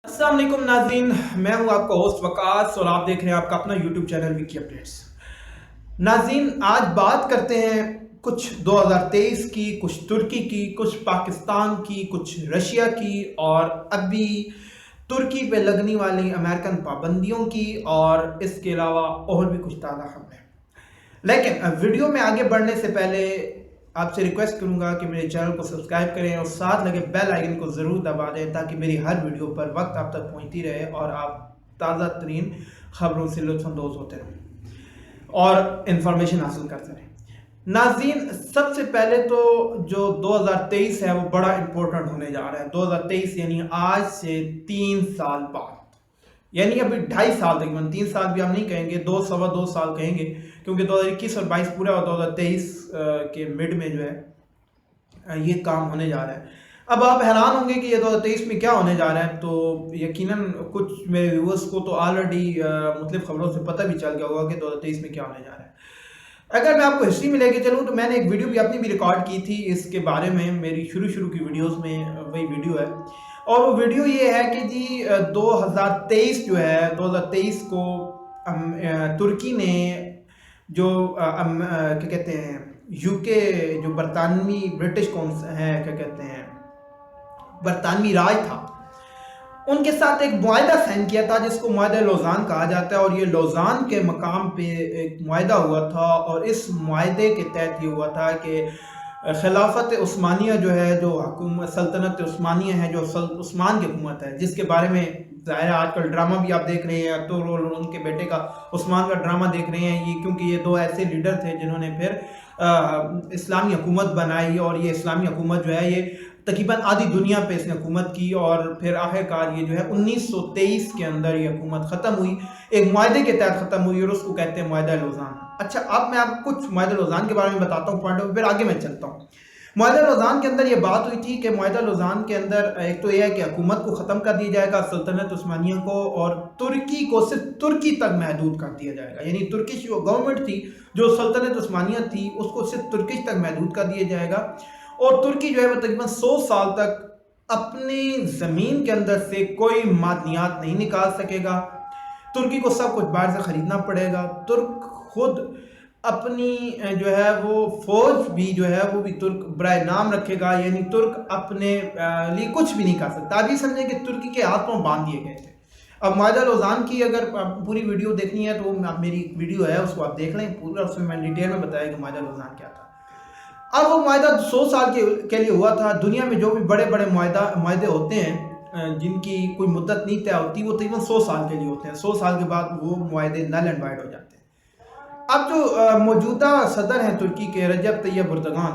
अस्सलाम वालेकुम नाज़रीन, मैं हूं आपका होस्ट वकास और आप देख रहे हैं आपका अपना यूट्यूब चैनल विकी अपडेट्स। नाज़रीन, आज बात करते हैं कुछ 2023 की, कुछ तुर्की की, कुछ पाकिस्तान की, कुछ रशिया की और अभी तुर्की पे लगने वाली अमेरिकन पाबंदियों की और इसके अलावा और भी कुछ ताज़ा खबरें। लेकिन वीडियो में आगे बढ़ने से पहले आपसे रिक्वेस्ट करूंगा कि मेरे चैनल को सब्सक्राइब करें और साथ लगे बेल आइकन को ज़रूर दबा दें ताकि मेरी हर वीडियो पर वक्त आप तक पहुंचती रहे और आप ताज़ा तरीन खबरों से लुत्फ़अंदोज़ होते रहें और इन्फॉर्मेशन हासिल करते रहें। नाज़रीन, सबसे पहले तो जो 2023 है वो बड़ा इम्पोर्टेंट होने जा रहा है। 2023 यानी आज से 3 साल बाद, यानी अभी 2.5 साल तकरीबन, 3 साल भी हम नहीं कहेंगे, 2 सवा 2 साल कहेंगे, क्योंकि 2021 और 22 पूरा और 2023 के मिड में जो है ये काम होने जा रहा है। अब आप हैरान होंगे कि ये 2023 में क्या होने जा रहा है, तो यकीनन कुछ मेरे व्यूअर्स को तो ऑलरेडी मुख्तलिफ खबरों से पता भी चल गया होगा कि 2023 में क्या होने जा रहा है। अगर मैं आपको हिस्ट्री में लेके चलूँ तो मैंने एक वीडियो भी अपनी भी रिकॉर्ड की थी इसके बारे में, मेरी शुरू की वीडियोस में वही वीडियो है। और वो वीडियो ये है कि जी 2023 जो है, 2023 को तुर्की ने जो क्या कहते हैं, यूके जो बरतानवी ब्रिटिश कौन है, क्या कहते हैं, बरतानवी राज था, उनके साथ एक मुआहदा साइन किया था जिसको मुआहदा लौज़ान कहा जाता है। और ये लौज़ान के मकाम पे एक मुआहदा हुआ था और इस मुआहदे के तहत ये हुआ था कि खिलाफत उस्मानिया जो है, जो हुकूमत सल्तनत उस्मानिया है, जो उस्मान की हुकूमत है, जिसके बारे में ज़ाहिर आजकल ड्रामा भी आप देख रहे हैं, तो उनके बेटे का उस्मान का ड्रामा देख रहे हैं, ये क्योंकि ये दो ऐसे लीडर थे जिन्होंने फिर इस्लामी हुकूमत बनाई और ये इस्लामी हुकूमत जो है ये तकरीबन आधी दुनिया पे इसने हुकूमत की और फिर आखिरकार ये जो है 1923 के अंदर ये हुकूमत ख़त्म हुई, एक मुआहदे के तहत ख़त्म हुई और उसको कहते हैं मुआहदा लौज़ान। अच्छा, अब मैं आपको कुछ मुआहदा लौज़ान के बारे में बताता हूँ पॉइंट, फिर आगे मैं चलता हूँ। मुआहदा लौज़ान के अंदर ये बात हुई थी कि मुआहदा लौज़ान के अंदर एक तो यह है कि हुकूमत को ख़त्म कर दिया जाएगा, सल्तनत उस्मानिया को, और तुर्की को सिर्फ तुर्की तक महदूद कर दिया जाएगा। यानी तुर्किश जो गवर्नमेंट थी, जो सल्तनत उस्मानिया थी, उसको सिर्फ तुर्किश तक महदूद कर दिया जाएगा। और तुर्की जो है वो तकरीबन 100 साल तक अपनी ज़मीन के अंदर से कोई मादनियात नहीं निकाल सकेगा। तुर्की को सब कुछ बाहर से ख़रीदना पड़ेगा। तुर्क खुद अपनी जो है वो फ़ौज भी जो है वो भी तुर्क बराए नाम रखेगा, यानी तुर्क अपने लिए कुछ भी नहीं कर सकता। अभी समझें कि तुर्की के हाथों बांध दिए गए थे। अब मुआहदा लौज़ान की अगर पूरी वीडियो देखनी है तो मेरी वीडियो है, उसको आप देख लें पूरा, उसमें मैंने डिटेल में बताया कि मुआहदा लौज़ान क्या था। अब वो मुआहदा 100 साल के लिए हुआ था। दुनिया में जो भी बड़े बड़े मुआहदे होते हैं जिनकी कोई मुद्दत नहीं तय होती, वो तकरीबन 100 साल के लिए होते हैं। 100 साल के बाद वो मुआहदे नल एंड वाइड हो जाते हैं। अब जो मौजूदा सदर हैं तुर्की के, रजब तैयब एर्दोगान,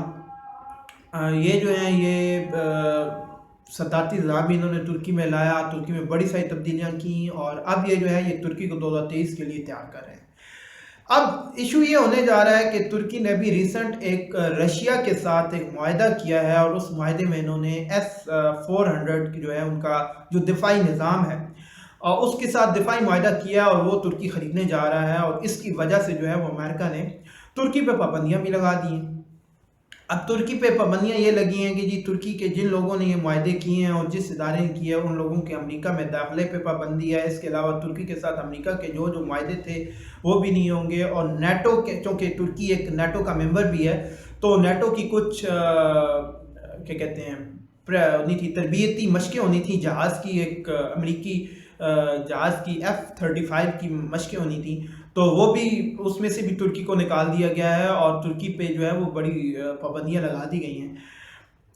ये जो हैं ये सदारती निज़ाम इन्होंने तुर्की में लाया, तुर्की में बड़ी सारी तब्दीलियाँ की और अब ये जो है ये तुर्की को 2023 के लिए तैयार कर रहे हैं। अब इशू ये होने जा रहा है कि तुर्की ने भी रिसेंट एक रशिया के साथ एक मुआहदा किया है और उस मुआहदे में इन्होंने S-400 की जो है उनका जो दिफाई निज़ाम है और उसके साथ दिफाई मुआहदा किया और वो तुर्की ख़रीदने जा रहा है। और इसकी वजह से जो है वो अमेरिका ने तुर्की पर पाबंदियाँ भी लगा दी हैं। अब तुर्की पे पाबंदियाँ ये लगी हैं कि जी तुर्की के जिन लोगों ने ये मुआहदे किए हैं और जिस इदारे ने किए हैं उन लोगों के अमेरिका में दाखिले पे पाबंदी है। इसके अलावा तुर्की के साथ अमेरिका के जो मुआहदे थे वो भी नहीं होंगे। और नेटो के, चूँकि तुर्की एक नेटो का मेंबर भी है, तो नेटो की कुछ क्या कहते हैं होनी थी, तरबियती मशक़ें होनी थी जहाज़ की, एक अमेरिकी जहाज़ की F-35 की मशक़ें होनी थी, तो वो भी उसमें से भी तुर्की को निकाल दिया गया है और तुर्की पे जो है वो बड़ी पाबंदियाँ लगा दी गई हैं।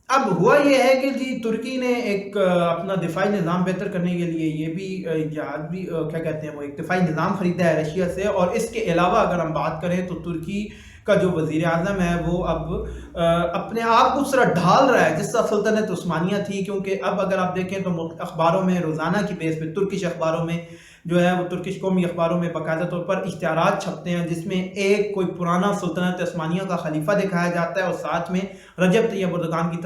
अब हुआ ये है कि जी तुर्की ने एक अपना दिफाई निज़ाम बेहतर करने के लिए ये भी जहाज़ भी क्या कहते हैं वो एक दिफाई निज़ाम ख़रीदा है रशिया से। और इसके अलावा अगर हम बात करें तो तुर्की का जो वज़ीर आज़म है वो अब अपने आप को उस तरह ढाल रहा है जिस तरह सल्तनत उस्मानिया थी। क्योंकि अब अगर आप देखें तो अखबारों में रोज़ाना की बेस पे, तुर्किश अखबारों में जो है वो, तुर्किश कौमी अखबारों में बाकायदा तौर पर इश्तिहारात छपते हैं जिसमें एक कोई पुराना सुल्तानत उस्मानिया का खलीफा दिखाया जाता है और साथ में रजब तैयब एर्दोगान की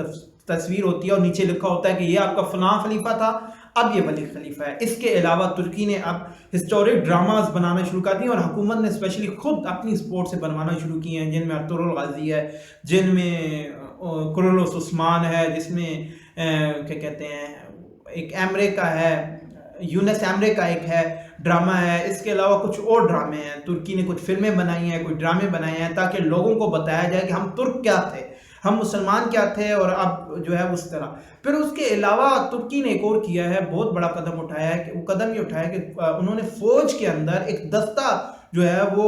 तस्वीर होती है और नीचे लिखा होता है कि ये आपका फलां खलीफा था, अब ये वली खलीफा है। इसके अलावा तुर्की ने अब हिस्टोरिक ड्रामाज बनाना शुरू कर दिए और हुकूमत ने स्पेशली खुद अपनी स्पोर्ट से बनवाना शुरू किए हैं, जिनमें अर्तुगरुल गाजी है, जिनमें कुरुलुस उस्मान है, जिसमें क्या कहते हैं एक एमरे का है, یونس ایمرے کا ایک ہے ڈرامہ ہے، اس کے علاوہ کچھ اور ڈرامے ہیں، ترکی نے کچھ فلمیں بنائی ہیں، کچھ ڈرامے بنائے ہیں تاکہ لوگوں کو بتایا جائے کہ ہم ترک کیا تھے، ہم مسلمان کیا تھے، اور اب جو ہے اس طرح۔ پھر اس کے علاوہ ترکی نے ایک اور کیا ہے، بہت بڑا قدم اٹھایا ہے، کہ وہ قدم یہ اٹھایا کہ انہوں نے فوج کے اندر ایک دستہ جو ہے وہ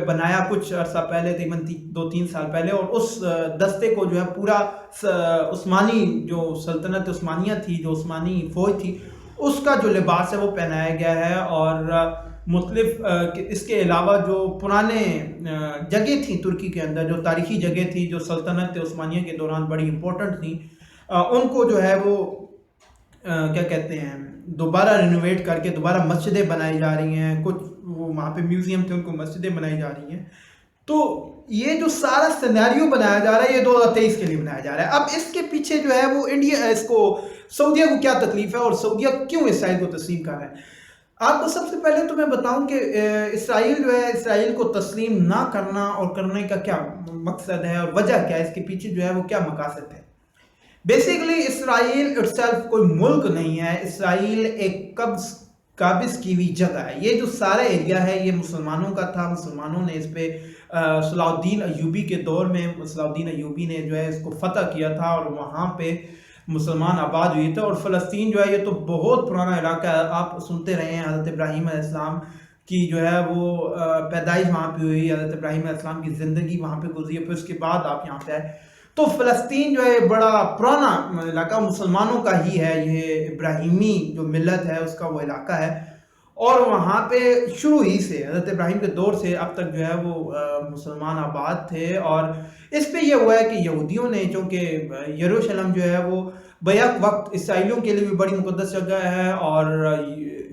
بنایا کچھ عرصہ پہلے، تقریباً 2-3 سال پہلے، اور اس دستے کو جو ہے پورا عثمانی جو سلطنت عثمانیہ تھی، جو عثمانی فوج تھی، اس کا جو لباس ہے وہ پہنایا گیا ہے، اور مختلف اس کے علاوہ جو پرانے جگہ تھیں ترکی کے اندر، جو تاریخی جگہ تھی جو سلطنت عثمانیہ کے دوران بڑی امپورٹنٹ تھیں، ان کو جو ہے وہ کیا کہتے ہیں دوبارہ رینوویٹ کر کے دوبارہ مسجدیں بنائی جا رہی ہیں، کچھ وہ وہاں پہ میوزیم تھے ان کو مسجدیں بنائی جا رہی ہیں۔ تو یہ جو سارا سینیریو بنایا جا رہا ہے یہ 2023 کے لیے بنایا جا رہا ہے۔ اب اس کے پیچھے جو ہے وہ انڈیا، اس کو سعودیہ کو کیا تکلیف ہے، اور سعودیہ کیوں اسرائیل کو تسلیم کر رہا ہے۔ آپ کو سب سے پہلے تو میں بتاؤں کہ اسرائیل جو ہے، اسرائیل کو تسلیم نہ کرنا اور کرنے کا کیا مقصد ہے اور وجہ کیا ہے، اس کے پیچھے جو ہے وہ کیا مقاصد ہے۔ بیسیکلی اسرائیل اٹسیلف کوئی ملک نہیں ہے، اسرائیل ایک قابض کی ہوئی جگہ ہے۔ یہ جو سارا ایریا ہے یہ مسلمانوں کا تھا، مسلمانوں نے اس پہ صلاح الدین ایوبی کے دور میں صلاح الدین ایوبی نے جو ہے اس کو فتح کیا تھا، اور وہاں پہ مسلمان آباد ہوئے تھے۔ اور فلسطین جو ہے یہ تو بہت پرانا علاقہ ہے، آپ سنتے رہے ہیں حضرت ابراہیم علیہ السلام کی جو ہے وہ پیدائش وہاں پہ ہوئی، حضرت ابراہیم علیہ السلام کی زندگی وہاں پہ گزری، پھر اس کے بعد آپ یہاں پہ آئے۔ تو فلسطین جو ہے بڑا پرانا علاقہ مسلمانوں کا ہی ہے، یہ ابراہیمی جو ملت ہے اس کا وہ علاقہ ہے، اور وہاں پہ شروع ہی سے حضرت ابراہیم کے دور سے اب تک جو ہے وہ مسلمان آباد تھے۔ اور اس پہ یہ ہوا ہے کہ یہودیوں نے، چونکہ یروشلم جو ہے وہ بیک وقت اسرائیلیوں کے لیے بھی بڑی مقدس جگہ ہے، اور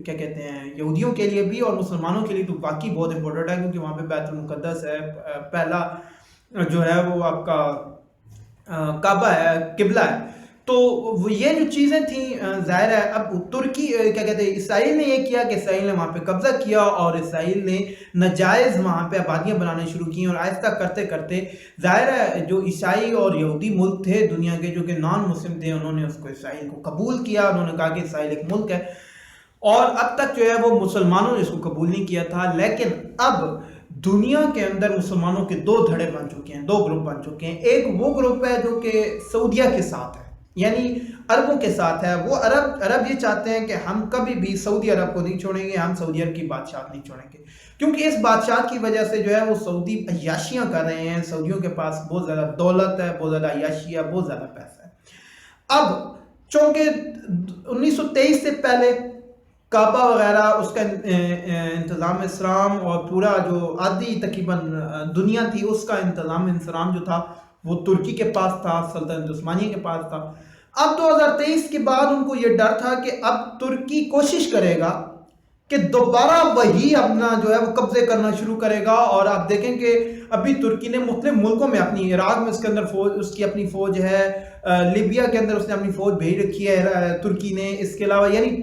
کیا کہتے ہیں یہودیوں کے لیے بھی اور مسلمانوں کے لیے تو واقعی بہت امپورٹنٹ ہے، کیونکہ وہاں پہ بیت المقدس ہے، پہلا جو ہے وہ آپ کا کعبہ ہے، قبلہ ہے۔ تو یہ جو چیزیں تھیں ظاہر ہے اب ترکی کیا کہتے ہیں اسرائیل نے یہ کیا کہ اسرائیل نے وہاں پہ قبضہ کیا، اور اسرائیل نے ناجائز وہاں پہ آبادیاں بنانے شروع کی، اور آہستہ کرتے کرتے ظاہر ہے جو عیسائی اور یہودی ملک تھے دنیا کے جو کہ نان مسلم تھے، انہوں نے اس کو اسرائیل کو قبول کیا، انہوں نے کہا کہ اسرائیل ایک ملک ہے، اور اب تک جو ہے وہ مسلمانوں نے اس کو قبول نہیں کیا تھا۔ لیکن اب دنیا کے اندر مسلمانوں کے 2 دھڑے بن چکے ہیں، 2 گروپ بن چکے ہیں۔ ایک وہ گروپ ہے جو کہ سعودیہ کے ساتھ ہے، یعنی عربوں کے ساتھ ہے۔ وہ عرب یہ چاہتے ہیں کہ ہم کبھی بھی سعودی عرب کو نہیں چھوڑیں گے، ہم سعودی عرب کی بادشاہت نہیں چھوڑیں گے، کیونکہ اس بادشاہت کی وجہ سے جو ہے وہ سعودی عیاشیاں کر رہے ہیں، سعودیوں کے پاس بہت زیادہ دولت ہے، بہت زیادہ عیاشی ہے، بہت زیادہ پیسہ ہے۔ اب چونکہ 1923 سے پہلے کعبہ وغیرہ اس کا انتظام اسلام اور پورا جو آدھی تقریباً دنیا تھی اس کا انتظام انسلام جو تھا وہ ترکی کے پاس تھا، سلطنت عثمانیہ کے پاس تھا۔ اب 2023 کے بعد ان کو یہ ڈر تھا کہ اب ترکی کوشش کرے گا کہ دوبارہ وہی اپنا جو ہے وہ قبضے کرنا شروع کرے گا، اور آپ دیکھیں کہ ابھی ترکی نے مختلف ملکوں میں اپنی، عراق میں اس کے اندر فوج، اس کی اپنی فوج ہے، لیبیا کے اندر اس نے اپنی فوج بھیج رکھی ہے ترکی نے۔ اس کے علاوہ یعنی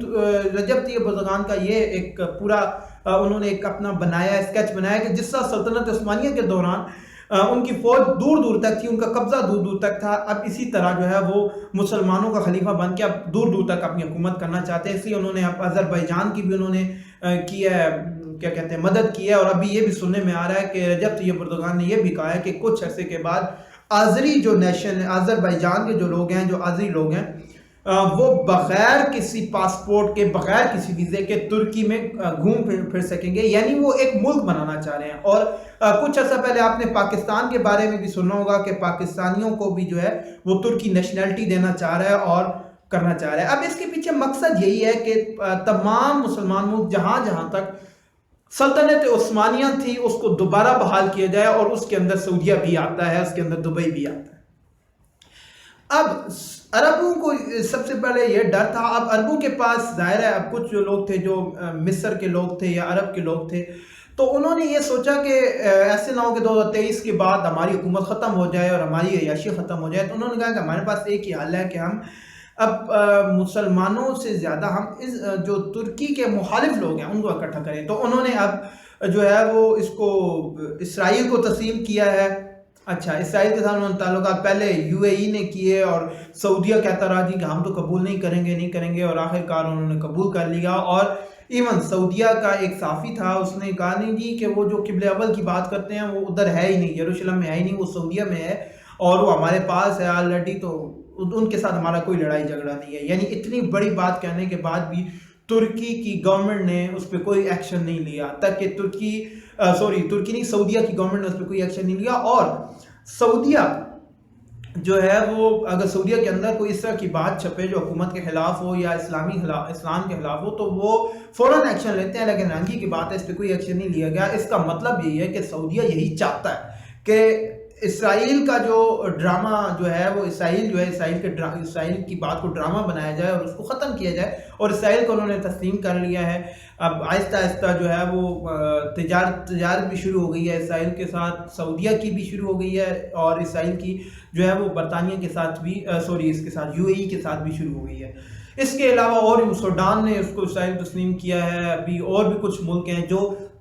رجب طیب اردوغان کا یہ ایک پورا انہوں نے ایک اپنا بنایا، اسکیچ بنایا کہ جس طرح سلطنت عثمانیہ کے دوران ان کی فوج دور دور تک تھی، ان کا قبضہ دور دور تک تھا، اب اسی طرح جو ہے وہ مسلمانوں کا خلیفہ بن کے اب دور دور تک اپنی حکومت کرنا چاہتے ہیں۔ اس لیے انہوں نے اب آذربائیجان کی بھی انہوں نے کی ہے، کیا کہتے ہیں مدد کی ہے، اور ابھی یہ بھی سننے میں آ رہا ہے کہ رجب طیب اردوغان نے یہ بھی کہا ہے کہ کچھ عرصے کے بعد آذری جو نیشن ہے، آذربائیجان کے جو لوگ ہیں، جو آذری لوگ ہیں، وہ بغیر کسی پاسپورٹ کے، بغیر کسی ویزے کے ترکی میں گھوم پھر سکیں گے، یعنی وہ ایک ملک بنانا چاہ رہے ہیں۔ اور کچھ عرصہ پہلے آپ نے پاکستان کے بارے میں بھی سنا ہوگا کہ پاکستانیوں کو بھی جو ہے وہ ترکی نیشنلٹی دینا چاہ رہا ہے اور کرنا چاہ رہا ہے۔ اب اس کے پیچھے مقصد یہی ہے کہ تمام مسلمان ملک جہاں جہاں تک سلطنت عثمانیہ تھی اس کو دوبارہ بحال کیا جائے، اور اس کے اندر سعودیہ بھی آتا ہے، اس کے اندر دبئی بھی آتا ہے۔ اب عربوں کو سب سے پہلے یہ ڈر تھا، اب عربوں کے پاس ظاہر ہے اب کچھ جو لوگ تھے جو مصر کے لوگ تھے یا عرب کے لوگ تھے، تو انہوں نے یہ سوچا کہ ایسے نہ ہو کہ 2023 کے بعد ہماری حکومت ختم ہو جائے اور ہماری عیاشی ختم ہو جائے، تو انہوں نے کہا کہ ہمارے پاس ایک ہی حل ہے کہ ہم اب مسلمانوں سے زیادہ ہم اس جو ترکی کے مخالف لوگ ہیں ان کو اکٹھا کریں۔ تو انہوں نے اب جو ہے وہ اس کو اسرائیل کو تسلیم کیا ہے، अच्छा, इसराइल के साथ उन्होंने ताल्लुकात पहले यूएई ने किए और सऊदीया कहता रहा जी कि हम तो कबूल नहीं करेंगे और आखिरकार उन्होंने कबूल कर लिया। और इवन सऊदीया का एक साफ़ी था, उसने कहा नहीं जी कि वो जो किबले अव्वल की बात करते हैं वो उधर है ही नहीं, यरूशलेम में है ही नहीं, वो सऊदीया में है और वो हमारे पास है ऑलरेडी, तो उनके साथ हमारा कोई लड़ाई झगड़ा नहीं है। यानी इतनी बड़ी बात कहने के बाद भी तुर्की की गवर्नमेंट ने उस पर कोई एक्शन नहीं लिया, तक कि तुर्की नहीं, सऊदीया की गवर्नमेंट ने उस पर कोई एक्शन नहीं लिया। और सऊदीया जो है वो, अगर सऊदीया के अंदर कोई इस तरह की बात छपे जो हुकूमत के खिलाफ हो या इस्लाम के खिलाफ हो, तो वो फौरन एक्शन लेते हैं। लेकिन रंगी की बात है, इस पर कोई एक्शन नहीं लिया गया। इसका मतलब यही है कि सऊदीया यही चाहता है कि इसराइल का जो ड्रामा जो है वो इसराइल की बात को ड्रामा बनाया जाए और उसको ख़त्म किया जाए। और इसराइल को उन्होंने तस्लीम कर लिया है। अब आहिस्ता आहिस्ता जो है वो तजारत भी शुरू हो गई है इसराइल के साथ, सऊदीया की भी शुरू हो गई है, और इसराइल की जो है वो बरतानिया के साथ भी इसके साथ यूएई के साथ भी शुरू हो गई है। इसके अलावा और भी सूडान ने उसको इसराइल तस्लीम किया है। अभी और भी कुछ मुल्क हैं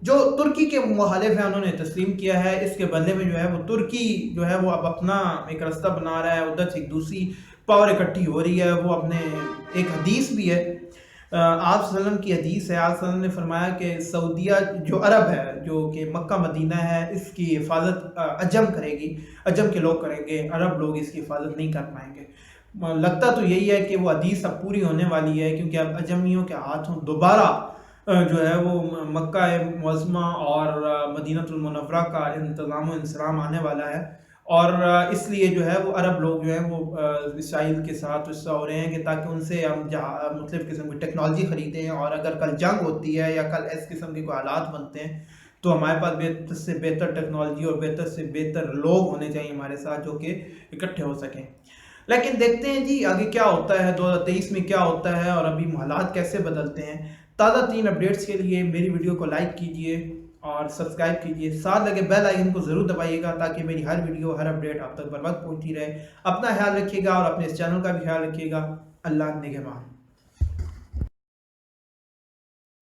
जो तुर्की के मुखालिफ हैं, उन्होंने तस्लीम किया है। इसके बदले में जो है वो तुर्की जो है वो अब अपना एक रास्ता बना रहा है, उधर से एक दूसरी पावर इकट्ठी हो रही है। वो अपने, एक हदीस भी है, आप सल्लम की हदीस है, आप सल्लम ने फरमाया कि सऊदीया जो अरब है, जो कि मक्का मदीना है, इसकी हिफाजत अजम करेगी, अजम के लोग करेंगे, अरब लोग इसकी हिफाजत नहीं कर पाएंगे। लगता तो यही है कि वो हदीस अब पूरी होने वाली है, क्योंकि अब अजमियों के हाथों दोबारा जो है वो मक्का मुअज़्ज़मा और मदीनतुल मुनव्वरा का इंतज़ाम इंसराम आने वाला है। और इसलिए जो है वो अरब लोग जो हैं वो इसराइल के साथ हिस्सा हो रहे हैं कि ताकि उनसे हम मुख्तलिफ़ किस्म की टेक्नोलॉजी ख़रीदें, और अगर कल जंग होती है या कल इस किस्म के कोई हालात बनते हैं तो हमारे पास बेहतर से बेहतर टेक्नोलॉजी और बेहतर से बेहतर लोग होने चाहिए हमारे साथ, जो कि इकट्ठे हो सकें। लेकिन देखते हैं जी आगे क्या होता है, 2023 में क्या होता है और अभी हालात कैसे बदलते हैं। ताज़ा 3 अपडेट्स के लिए मेरी वीडियो को लाइक कीजिए और सब्सक्राइब कीजिए, साथ लगे बेल आइकन को ज़रूर दबाइएगा ताकि मेरी हर वीडियो, हर अपडेट आप तक बर वक्त पहुँचती रहे। अपना ख्याल रखिएगा और अपने इस चैनल का भी ख्याल रखिएगा। अल्लाह निगहबान।